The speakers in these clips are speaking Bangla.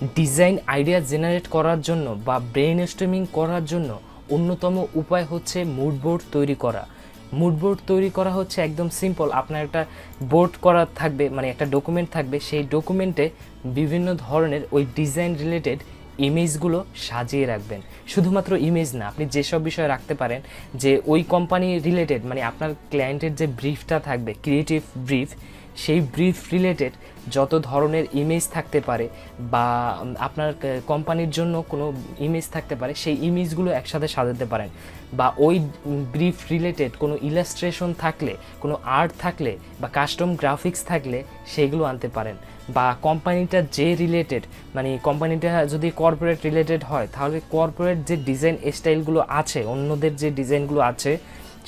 ডিজাইন আইডিয়া জেনারেট করার জন্য বা ব্রেইনস্টর্মিং করার জন্য অন্যতম উপায় হচ্ছে মুড বোর্ড তৈরি করা। মুড বোর্ড তৈরি করা হচ্ছে একদম সিম্পল। আপনার একটা বোর্ড করা থাকবে, মানে একটা ডকুমেন্ট থাকবে, সেই ডকুমেন্টে বিভিন্ন ধরনের ওই ডিজাইন রিলেটেড ইমেজগুলো সাজিয়ে রাখবেন। শুধুমাত্র ইমেজ না, আপনি যেসব বিষয় রাখতে পারেন যে ওই কোম্পানি রিলেটেড, মানে আপনার ক্লায়েন্টের যে ব্রিফটা থাকবে, ক্রিয়েটিভ ব্রিফ, সেই ব্রিফ রিলেটেড যত ধরনের ইমেজ থাকতে পারে বা আপনার কোম্পানির জন্য কোনো ইমেজ থাকতে পারে, সেই ইমেজগুলো একসাথে সাজাতে পারেন। বা ওই ব্রিফ রিলেটেড কোনো ইলাস্ট্রেশন থাকলে, কোনো আর্ট থাকলে বা কাস্টম গ্রাফিক্স থাকলে সেইগুলো আনতে পারেন। বা কোম্পানিটা যে রিলেটেড, মানে কোম্পানিটা যদি কর্পোরেট রিলেটেড হয়, তাহলে কর্পোরেট যে ডিজাইন স্টাইলগুলো আছে, অন্যদের যে ডিজাইনগুলো আছে,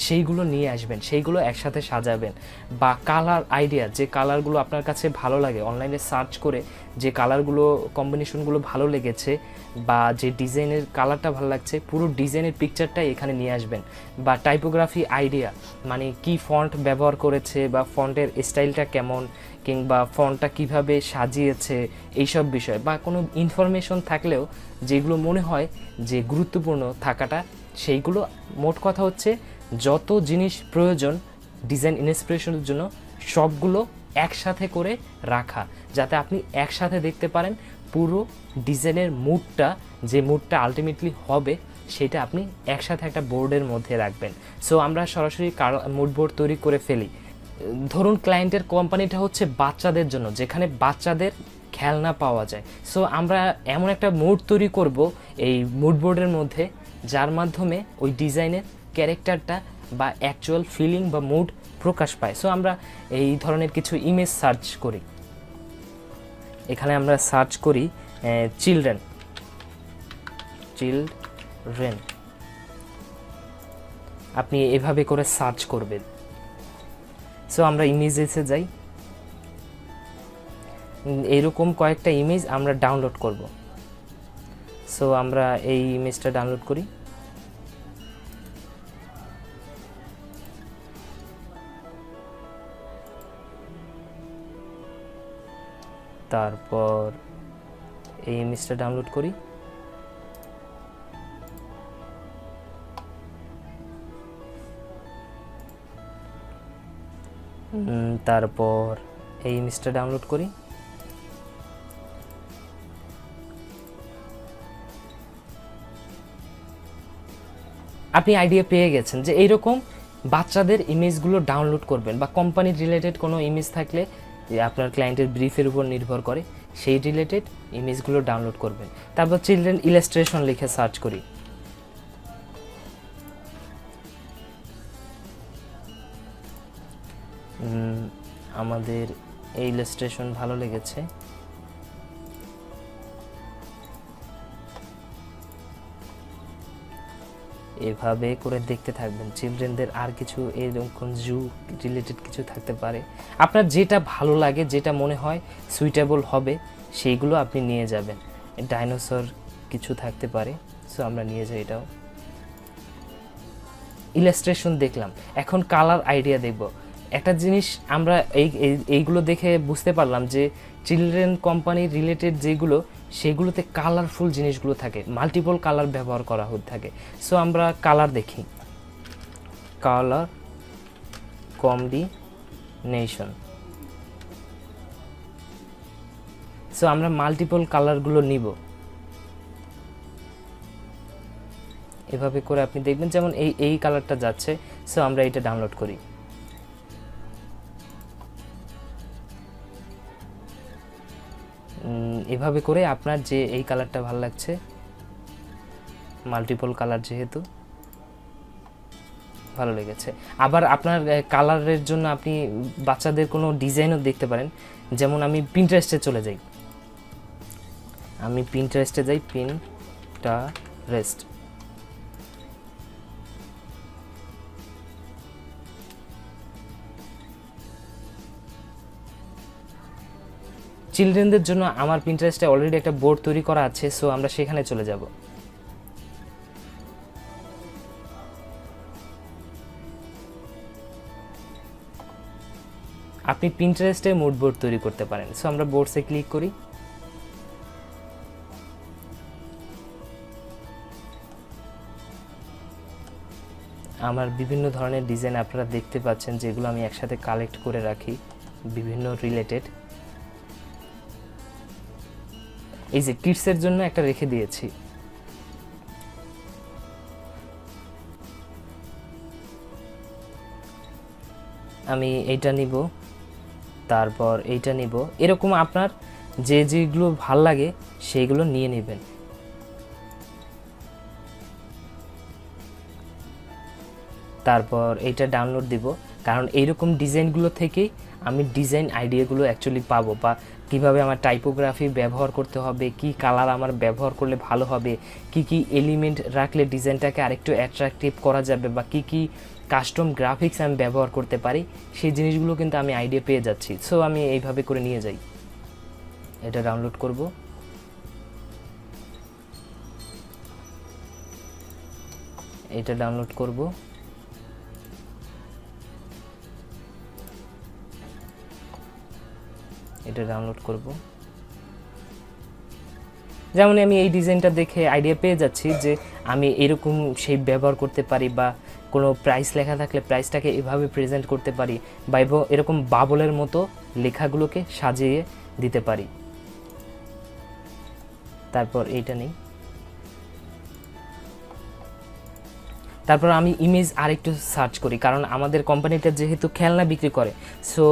সেইগুলো নিয়ে আসবেন, সেইগুলো একসাথে সাজাবেন। বা কালার আইডিয়া, যে কালারগুলো আপনার কাছে ভালো লাগে, অনলাইনে সার্চ করে যে কালারগুলো কম্বিনেশনগুলো ভালো লেগেছে বা যে ডিজাইনের কালারটা ভালো লাগছে, পুরো ডিজাইনের পিকচারটাই এখানে নিয়ে আসবেন। বা টাইপোগ্রাফি আইডিয়া, মানে কি ফন্ট ব্যবহার করেছে বা ফন্টের স্টাইলটা কেমন, কিংবা ফন্টটা কিভাবে সাজিয়েছে, এইসব বিষয়। বা কোনো ইনফরমেশন থাকলেও যেগুলো মনে হয় যে গুরুত্বপূর্ণ থাকাটা, সেইগুলো। মোট কথা হচ্ছে যত জিনিস প্রয়োজন ডিজাইন ইন্সপিরেশনের জন্য, সবগুলো একসাথে করে রাখা, যাতে আপনি একসাথে দেখতে পারেন পুরো ডিজাইনের মুডটা, যে মুডটা আলটিমেটলি হবে সেটা আপনি একসাথে একটা বোর্ডের মধ্যে রাখবেন। সো আমরা সরাসরি মুড বোর্ড তৈরি করে ফেলি। ধরুন ক্লায়েন্টের কোম্পানিটা হচ্ছে বাচ্চাদের জন্য, যেখানে বাচ্চাদের খেলনা পাওয়া যায়। সো আমরা এমন একটা মুড তৈরি করব এই মুড বোর্ডের মধ্যে, যার মাধ্যমে ওই ডিজাইনের ক্যারেক্টারটা বা অ্যাকচুয়াল ফিলিং বা মুড প্রকাশ পায়। সো আমরা এই ধরনের কিছু ইমেজ সার্চ করি। এখানে আমরা সার্চ করি চিলড্রেন। আপনি এভাবে করে সার্চ করবেন। সো আমরা ইমেজেসে যাই, এরকম কয়েকটা ইমেজ আমরা ডাউনলোড করব। সো আমরা এই ইমেজটা ডাউনলোড করি। তারপর এই ইমেজটা ডাউনলোড করি। তারপর এই ইমেজটা ডাউনলোড করি। আপনি আইডিয়া পেয়ে গেছেন যে এইরকম বাচ্চাদের ইমেজগুলো ডাউনলোড করবেন। বা কোম্পানির রিলেটেড কোনো ইমেজ থাকলে, আপনার ক্লায়েন্টের ব্রিফের উপর নির্ভর করে, সেই রিলেটেড ইমেজগুলো ডাউনলোড করবেন। তারপর চিলড্রেন ইলাস্ট্রেশন লিখে সার্চ করি। আমাদের এই ইলাস্ট্রেশন ভালো লেগেছে। এভাবে করে দেখতে থাকবেন। চিলড্রেনদের আর কিছু এরকম জু রিলেটেড কিছু থাকতে পারে, আপনার যেটা ভালো লাগে, যেটা মনে হয় সুইটেবল হবে, সেইগুলো আপনি নিয়ে যাবেন। ডাইনোসর কিছু থাকতে পারে, সো আমরা নিয়ে যাই এটাও। ইলাস্ট্রেশন দেখলাম, এখন কালার আইডিয়া দেখব। একটা জিনিস আমরা এইগুলো দেখে বুঝতে পারলাম যে চিলড্রেন কোম্পানি রিলেটেড যেগুলো, সেগুলোতে কালারফুল জিনিসগুলো থাকে, মাল্টিপল কালার ব্যবহার করা হয়ে থাকে। সো আমরা কালার দেখি, কালার কম্বিনেশন। সো আমরা মাল্টিপল কালারগুলো নিব। এভাবে করে আপনি দেখবেন, যেমন এই কালারটা যাচ্ছে, সো আমরা এটা ডাউনলোড করি। এভাবে করে আপনার যে এই কালারটা ভালো লাগছে, মাল্টিপল কালার যেহেতু ভালো লেগেছে। আবার আপনার কালারের জন্য আপনি বাচ্চাদের কোনো ডিজাইনও দেখতে পারেন। যেমন আমি পিন্টারেস্টে চলে যাই, পিন্টারেস্ট। চিলড্রেনদের জন্য আমার পিন্টারেস্টে অলরেডি একটা বোর্ড তৈরি করা আছে, সো আমরা সেখানে চলে যাব। আপনি পিন্টারেস্টে মুড বোর্ড তৈরি করতে পারেন। সো আমরা বোর্ডসে ক্লিক করি। আমার বিভিন্ন ধরনের ডিজাইন আপনারা দেখতে পাচ্ছেন, যেগুলো আমি একসাথে কালেক্ট করে রাখি বিভিন্ন রিলেটেড। এই যে কিডসের জন্য একটা রেখে দিয়েছি। আমি এইটা নিব, তারপর এইটা নিব, এরকম আপনার যেগুলো ভাল লাগে সেইগুলো নিয়ে নেবেন। তারপর এইটা ডাউনলোড দিব, কারণ এইরকম ডিজাইনগুলো থেকেই আমি ডিজাইন আইডিয়াগুলো অ্যাকচুয়ালি পাবো, বা কিভাবে আমার টাইপোগ্রাফি ব্যবহার করতে হবে, কি কালার আমার ব্যবহার করলে ভালো হবে, কি কি এলিমেন্ট রাখলে ডিজাইনটাকে আরেকটু অ্যাট্রাকটিভ করা যাবে, বা কি কি কাস্টম গ্রাফিক্স আমি ব্যবহার করতে পারি, সেই জিনিসগুলো কিন্তু আমি আইডিয়া পেয়ে যাচ্ছি। সো আমি এইভাবে করে নিয়ে যাই। এটা ডাউনলোড করব, এটা ডাউনলোড করব, এটা ডাউনলোড করব। যেমন আমি এই ডিজাইনটা দেখে আইডিয়া পেয়ে যাচ্ছি যে আমি এরকম শেপ ব্যবহার করতে পারি, বা কোনো প্রাইস লেখা থাকলে প্রাইসটাকে এভাবে প্রেজেন্ট করতে পারি, বা এরকম বাবলের মতো লেখাগুলোকে সাজিয়ে দিতে পারি। তারপর এইটা নেই, তারপর আমি ইমেজ আরেকটু সার্চ করি, কারণ আমাদের কোম্পানিটা যেহেতু খেলনা বিক্রি করে, সো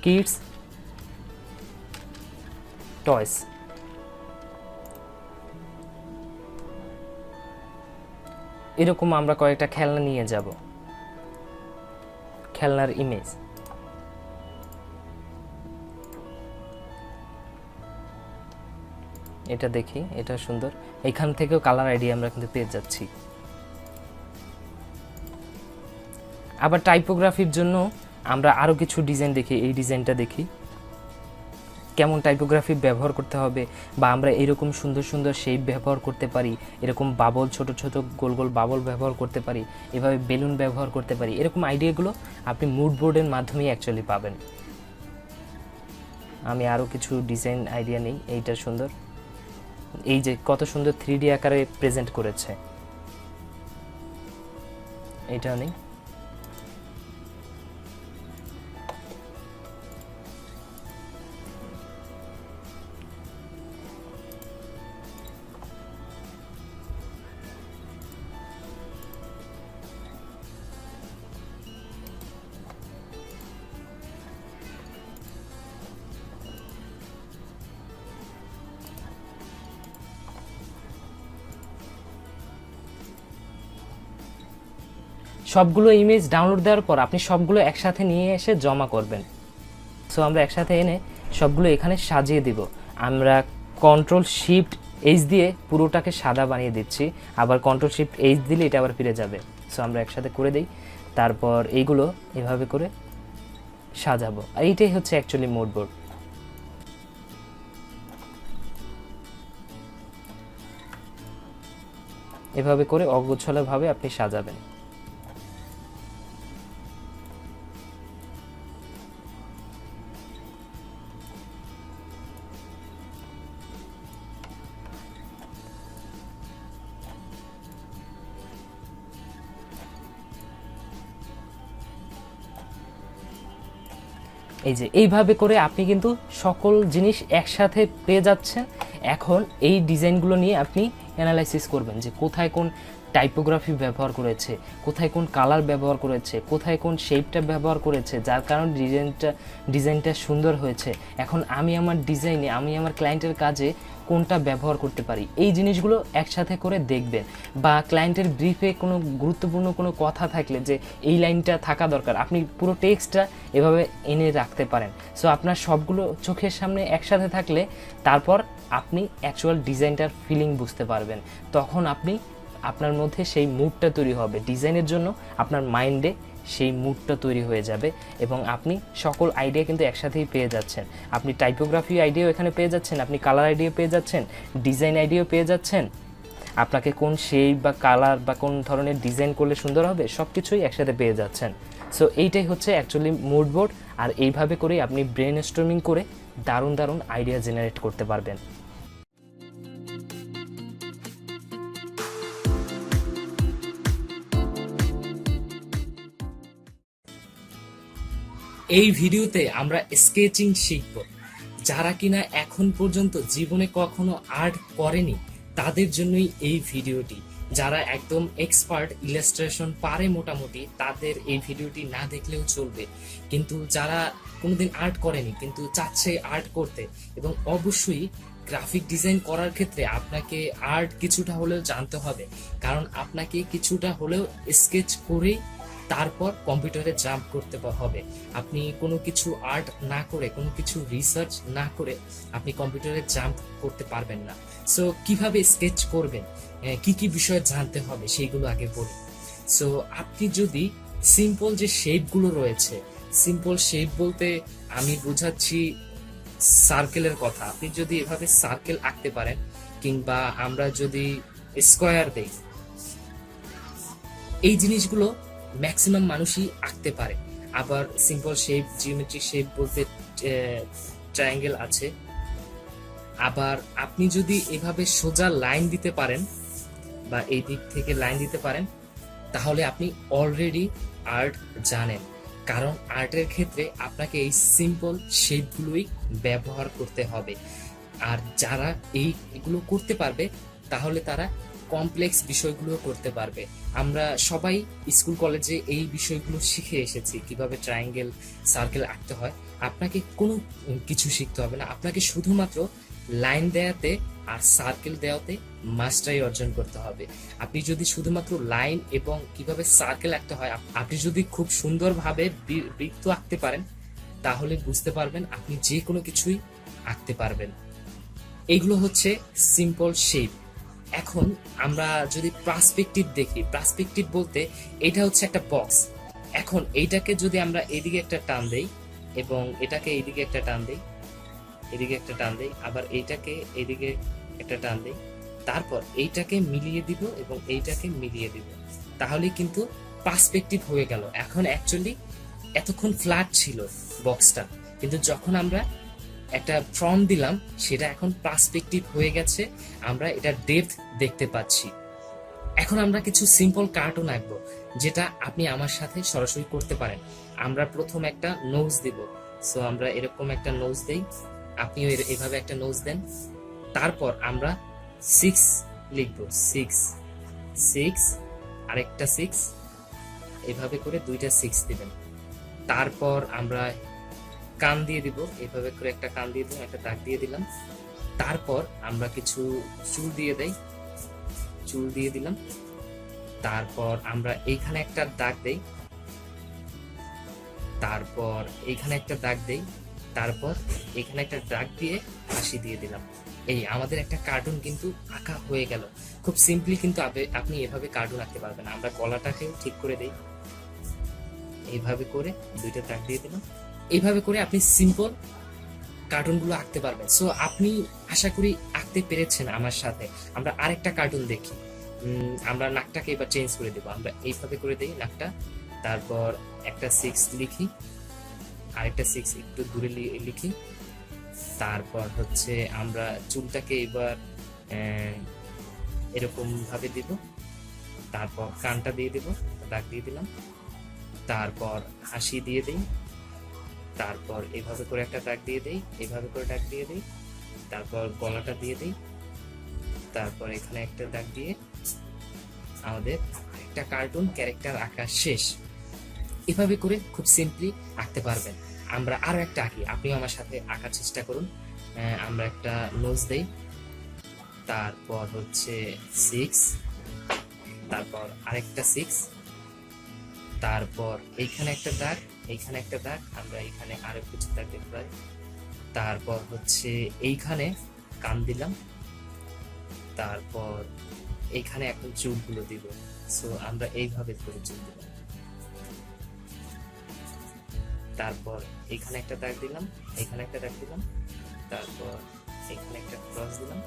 কিডস টয়স, এরকম আমরা কয়েকটা খেলনা নিয়ে যাব, খেলনার ইমেজ। এটা দেখি, এটা সুন্দর, এখান থেকেও কালার আইডিয়া আমরা কিন্তু পেয়ে যাচ্ছি। আবার টাইপোগ্রাফির জন্য আমরা আরও কিছু ডিজাইন দেখি। এই ডিজাইনটা দেখি কেমন টাইপোগ্রাফি ব্যবহার করতে হবে, বা আমরা এরকম সুন্দর সুন্দর শেপ ব্যবহার করতে পারি, এরকম বাবল ছোট ছোট গোল গোল বাবল ব্যবহার করতে পারি, এভাবে বেলুন ব্যবহার করতে পারি। এরকম আইডিয়াগুলো আপনি মুড বোর্ডের মাধ্যমেই অ্যাকচুয়ালি পাবেন। আমি আরও কিছু ডিজাইন আইডিয়া নেই। এইটা সুন্দর, এই যে কত সুন্দর 3D আকারে প্রেজেন্ট করেছে, এইটা নেই। সবগুলো ইমেজ ডাউনলোড দেওয়ার পর আপনি সবগুলো একসাথে নিয়ে এসে জমা করবেন। সো আমরা একসাথে এনে সবগুলো এখানে সাজিয়ে দিব। আমরা Ctrl+Shift+H দিয়ে পুরোটাকে সাদা বানিয়ে দিচ্ছি, আবার Ctrl+Shift+H দিলে এটা আবার ফিরে যাবে। সো আমরা একসাথে করে দিই, তারপর এইগুলো এভাবে করে সাজাবো। আর এইটাই হচ্ছে অ্যাকচুয়ালি মুড বোর্ড। এভাবে করে অগোছালোভাবে আপনি সাজাবেন। এই যে এইভাবে করে আপনি কিন্তু সকল জিনিস একসাথে পেয়ে যাচ্ছেন। এখন এই ডিজাইনগুলো নিয়ে আপনি অ্যানালাইসিস করবেন যে কোথায় কোন টাইপোগ্রাফি ব্যবহার করেছে, কোথায় কোন কালার ব্যবহার করেছে, কোথায় কোন শেপটা ব্যবহার করেছে, যার কারণে ডিজাইনটা সুন্দর হয়েছে। এখন আমি আমার ডিজাইনে, আমি আমার ক্লায়েন্টের কাজে কোনটা ব্যবহার করতে পারি, এই জিনিসগুলো একসাথে করে দেখবেন। বা ক্লায়েন্টের ব্রিফে কোনো গুরুত্বপূর্ণ কোনো কথা থাকলে যে এই লাইনটা থাকা দরকার, আপনি পুরো টেক্সটটা এভাবে এনে রাখতে পারেন। সো আপনার সবগুলো চোখের সামনে একসাথে থাকলে তারপর আপনি অ্যাকচুয়াল ডিজাইনটার ফিলিং বুঝতে পারবেন। তখন আপনার মধ্যে সেই মুডটা তৈরি হবে ডিজাইনের জন্য, আপনার মাইন্ডে সেই মুডটা তৈরি হয়ে যাবে, এবং আপনি সকল আইডিয়া কিন্তু একসাথেই পেয়ে যাচ্ছেন। আপনি টাইপোগ্রাফি আইডিয়াও এখানে পেয়ে যাচ্ছেন, আপনি কালার আইডিয়া পেয়ে যাচ্ছেন, ডিজাইন আইডিয়াও পেয়ে যাচ্ছেন, আপনাকে কোন শেপ বা কালার বা কোন ধরনের ডিজাইন করলে সুন্দর হবে সব কিছুই একসাথে পেয়ে যাচ্ছেন। সো এইটাই হচ্ছে অ্যাকচুয়ালি মুড বোর্ড। আর এইভাবে করেই আপনি ব্রেন স্টর্মিং করে দারুণ দারুণ আইডিয়া জেনারেট করতে পারবেন। এই ভিডিওতে আমরা স্কেচিং শিখব। যারা কিনা এখন পর্যন্ত জীবনে কখনো আর্ট করেনি তাদের জন্যই এই ভিডিওটি। যারা একদম এক্সপার্ট ইলাস্ট্রেশন পারে মোটামুটি তাদের এই ভিডিওটি না দেখলেও চলবে, কিন্তু যারা কোনোদিন আর্ট করেনি কিন্তু চাচ্ছে আর্ট করতে, এবং অবশ্যই গ্রাফিক ডিজাইন করার ক্ষেত্রে আপনাকে আর্ট কিছুটা হলেও জানতে হবে, কারণ আপনাকে কিছুটা হলেও স্কেচ করেই তারপর কম্পিউটারে জাম্প করতে হবে। আপনি কোনো কিছু আর্ট না করে, কোনো কিছু রিসার্চ না করে আপনি কম্পিউটারে জাম্প করতে পারবেন না। সো কিভাবে স্কেচ করবেন, কি কি বিষয় জানতে হবে সেইগুলো আগে বলি। সো আপনি যদি সিম্পল যে শেপগুলো রয়েছে, সিম্পল শেপ বলতে আমি বোঝাচ্ছি সার্কেলের কথা। আপনি যদি এভাবে সার্কেল আঁকতে পারেন, কিংবা আমরা যদি স্কোয়ার দেই, এই জিনিসগুলো ম্যাক্সিমাম মানুষই আঁকতে পারে। আবার সিম্পল শেপ, জিওমেট্রিক শেপ বলতে ট্রায়াঙ্গেল আছে। আবার আপনি যদি এভাবে সোজা লাইন দিতে পারেন বা এই দিক থেকে লাইন দিতে পারেন, তাহলে আপনি অলরেডি আর্ট জানেন। কারণ আর্টের ক্ষেত্রে আপনাকে এই সিম্পল শেপগুলোই ব্যবহার করতে হবে। আর যারা এইগুলো করতে পারবে তাহলে তারা কমপ্লেক্স বিষয়গুলো করতে পারবে। আমরা সবাই স্কুল কলেজে এই বিষয়গুলো শিখে এসেছি, কিভাবে ট্রায়াঙ্গেল, সার্কেল আঁকতে হয়। আপনাকে কোনো কিছু শিখতে হবে না, আপনাকে শুধুমাত্র লাইন দেওয়াতে আর সার্কেল দেওয়াতে মাস্টারি অর্জন করতে হবে। আপনি যদি শুধুমাত্র লাইন এবং কিভাবে সার্কেল আঁকতে হয়, আপনি যদি খুব সুন্দরভাবে বৃত্ত আঁকতে পারেন, তাহলে বুঝতে পারবেন আপনি যে কোনো কিছুই আঁকতে পারবেন। এইগুলো হচ্ছে সিম্পল শেপ। এখন আমরা যদি পার্সপেক্টিভ দেখি, পার্সপেক্টিভ বলতে এটা হচ্ছে একটা বক্স। এখন এইটাকে যদি আমরা এইদিকে একটা টান দেই এবং এটাকে এইদিকে একটা টান দেই, এদিকে একটা টান দেই, আবার এইটাকে এইদিকে একটা টান দেই, তারপর এইটাকে মিলিয়ে দিব এবং এইটাকে মিলিয়ে দিব, তাহলে কিন্তু পার্সপেক্টিভ হয়ে গেল। এখন অ্যাকচুয়ালি এতক্ষণ ফ্ল্যাট ছিল বক্সটা, কিন্তু যখন আমরা একটা ফ্রম দিলাম সেটা এখন পার্সপেক্টিভ হয়ে গেছে, আমরা এটা ডেপথ দেখতে পাচ্ছি। এখন আমরা কিছু সিম্পল কার্টুন আঁকবো, যেটা আপনি আমার সাথে সরাসরি করতে পারেন। আমরা প্রথম একটা নোজ দিব। সো আমরা এরকম একটা নোজ দেই, আপনিও এভাবে একটা নোজ দেন। তারপর আমরা 6 লিখবো, 6 6 আরেকটা 6, এভাবে করে দুইটা 6 দিবেন। তারপর আমরা কান দিয়ে দিব, এভাবে করে একটা কান দিয়ে দিলাম, একটা দাগ দিয়ে দিলাম। তারপর আমরা কিছু চুল দিয়ে দেই, চুল দিয়ে দিলাম। তারপর আমরা এইখানে একটা দাগ দেই, তারপর এইখানে একটা দাগ দেই, তারপর এখানে একটা দাগ দিয়ে হাসি দিয়ে দিলাম। এই আমাদের একটা কার্টুন কিন্তু আঁকা হয়ে গেল। খুব সিম্পলি কিন্তু আপনি এভাবে কার্টুন আঁকতে পারবেন। আমরা গলাটাকেও ঠিক করে দেই, এইভাবে করে দুইটা দাগ দিয়ে দিলাম। এইভাবে করে আপনি সিম্পল কার্টুনগুলো আঁকতে পারবেন। সো আপনি আশা করি আঁকতে পেরেছেন আমার সাথে। আমরা আরেকটা কার্টুন দেখি। আমরা নাকটাকে এবার চেঞ্জ করে দেবো, আমরা এইভাবে করে দেই নাকটা। তারপর একটা 6 লিখি, আরেকটা 6 একটু দূরে লিখি। তারপর হচ্ছে আমরা চুলটাকে এবার এরকম ভাবে দিব। তারপর কানটা দিয়ে দিব, দাগ দিয়ে দিলাম। তারপর হাসি দিয়ে দিই, তারপর এভাবে করে একটা দাগ দিয়ে দেই, এভাবে করে দাগ দিয়ে দেই। তারপর গলাটা দিয়ে দেই, তারপর এখানে একটা দাগ দিয়ে আমাদের একটা কার্টুন ক্যারেক্টার আঁকা শেষ। এভাবে করে খুব সিম্পলি আঁকতে পারবেন। আমরা আরো একটা আঁকি, আপনিও আমার সাথে আঁকার চেষ্টা করুন। আমরা একটা নোজ দেই, তারপর হচ্ছে 6, তারপর আরেকটা 6, তারপর এইখানে একটা দাগ, এইখানে একটা দাগ, আমরা এইখানে আরো কিছু দাগ দিতে পারি। তারপর হচ্ছে এইখানে কান দিলাম, তারপর এইখানে এখন চুলগুলো দিব। সো আমরা এইভাবে করে চুল দিলাম। তারপর এইখানে একটা দাগ দিলাম, এইখানে একটা দাগ দিলাম, তারপর এখানে একটা ক্রস দিলাম।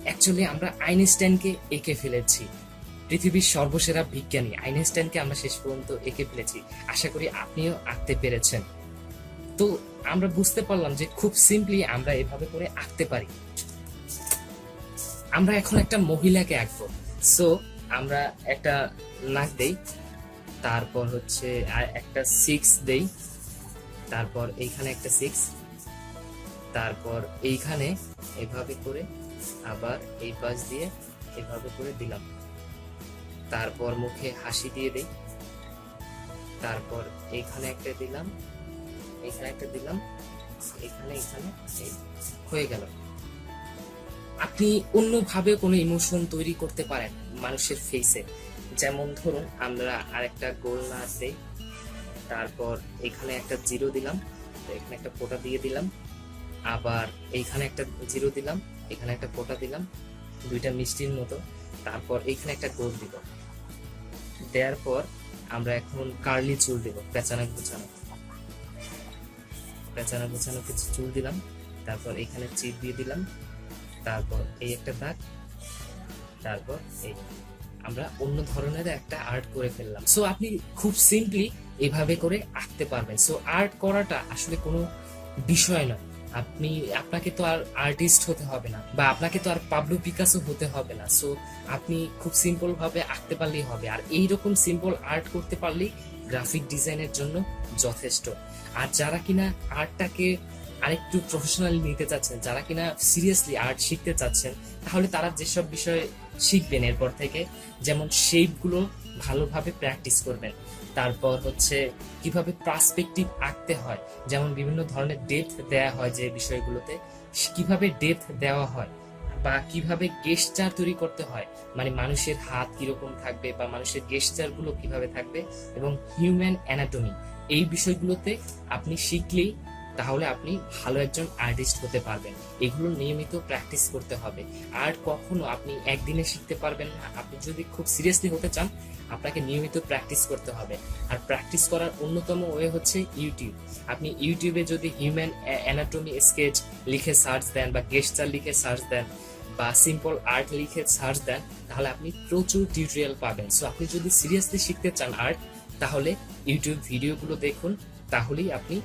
অ্যাকচুয়ালি আমরা আইনস্টাইনকে এঁকে ফেলেছি, পৃথিবীর সর্বসেরা বিজ্ঞানী আইনস্টাইনকে আমরা শেষ পর্যন্ত এঁকে ফেলেছি। আশা করি আপনিও আঁকতে পেরেছেন। তো আমরা বুঝতে পারলাম যে খুব সিম্পলি আমরা এভাবে করে আঁকতে পারি। আমরা এখন একটা মহিলাকে আঁকবো। সো আমরা একটা নাক দেই, তারপর হচ্ছে আর একটা 6 দেই, তারপর এইখানে একটা 6, তারপর এইখানে এভাবে করে আবার এই পাশ দিয়ে এভাবে করে দিলাম, তারপর মুখে হাসি দিয়ে দেই, তারপর এইখানে একটা দিলাম, এখানে একটা দিলাম, এখানে এখানে এই হয়ে গেল। আপনি অন্যভাবে কোনো ইমোশন তৈরি করতে পারেন মানুষের ফেসে, যেমন ধরুন আমরা আরেকটা গোল না আছে, তারপর এখানে একটা 0 দিলাম, এখানে একটা ফোঁটা দিয়ে দিলাম, আবার এইখানে একটা 0 দিলাম, এখানে একটা ফোঁটা দিলাম, দুইটা মিষ্টির মতো, তারপর এইখানে একটা গোল দিব। দেওয়ার পর আমরা এখন কার্লি চুল দেব, পেঁচানো গোছানো, পেঁচানো গোছানো কিছু চুল দিলাম, তারপর এখানে চিপ দিয়ে দিলাম, তারপর এই একটা দাগ, তারপর এই আমরা অন্য ধরনের একটা আর্ট করে ফেললাম। সো আপনি খুব সিম্পলি এভাবে করে আঁকতে পারবেন। সো আর্ট করাটা আসলে কোনো বিষয় নয়। আপনাকে তো আর আর্টিস্ট হতে হবে না, বা আপনাকে তো আর পাবলো পিকাসো হতে হবে না। সো আপনি খুব সিম্পল ভাবে আঁকতে পারলেই হবে, আর এইরকম সিম্পল আর্ট করতে পারলেই গ্রাফিক ডিজাইনের জন্য যথেষ্ট। আর যারা কিনা আর্টটাকে আরেকটু প্রফেশনালি নিতে চাচ্ছেন, যারা কিনা সিরিয়াসলি আর্ট শিখতে চাচ্ছেন, তাহলে তারা যেসব বিষয়ে শিখবেন এরপর থেকে, যেমন শেপগুলো ভালোভাবে প্র্যাকটিস করবেন, তারপর হচ্ছে কিভাবে পার্সপেক্টিভ আঁকতে হয়, যেমন বিভিন্ন ধরনের ডেপথ দেয়া হয় যে বিষয়গুলোতে, কিভাবে ডেপথ দেওয়া হয়, বা কিভাবে গেস্টার তৈরি করতে হয়, মানে মানুষের হাত কিরকম থাকবে বা মানুষের গেস্টার গুলো কিভাবে থাকবে, এবং হিউম্যান অ্যানাটমি, এই বিষয়গুলোতে আপনি শিখলেই তাহলে আপনি ভালো একজন আর্টিস্ট হতে পারবেন। এগুলো নিয়মিত প্র্যাকটিস করতে হবে। আর্ট কখনো আপনি একদিনে শিখতে পারবেন না। আপনি যদি খুব সিরিয়াসলি হতে চান, আপনাকে নিয়মিত প্র্যাকটিস করতে হবে। আর প্র্যাকটিস করার অন্যতম ওয়ে হচ্ছে ইউটিউব। আপনি ইউটিউবে যদি হিউম্যান অ্যানাটমি স্কেচ লিখে সার্চ দেন, বা গেস্টার লিখে সার্চ দেন, বা সিম্পল আর্ট লিখে সার্চ দেন, তাহলে আপনি প্রচুর টিউটোরিয়াল পাবেন। সো আপনি যদি সিরিয়াসলি শিখতে চান আর্ট, তাহলে ইউটিউব ভিডিওগুলো দেখুন, তাহলেই আপনি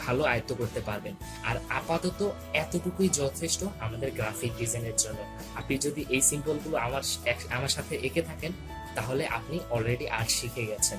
ভালো আয়ত্ত করতে পারবেন। আর আপাতত এতটুকুই যথেষ্ট আমাদের গ্রাফিক ডিজাইনের জন্য। আপনি যদি এই সিম্বলগুলো আমার সাথে এঁকে থাকেন, তাহলে আপনি অলরেডি আর্ট শিখে গেছেন।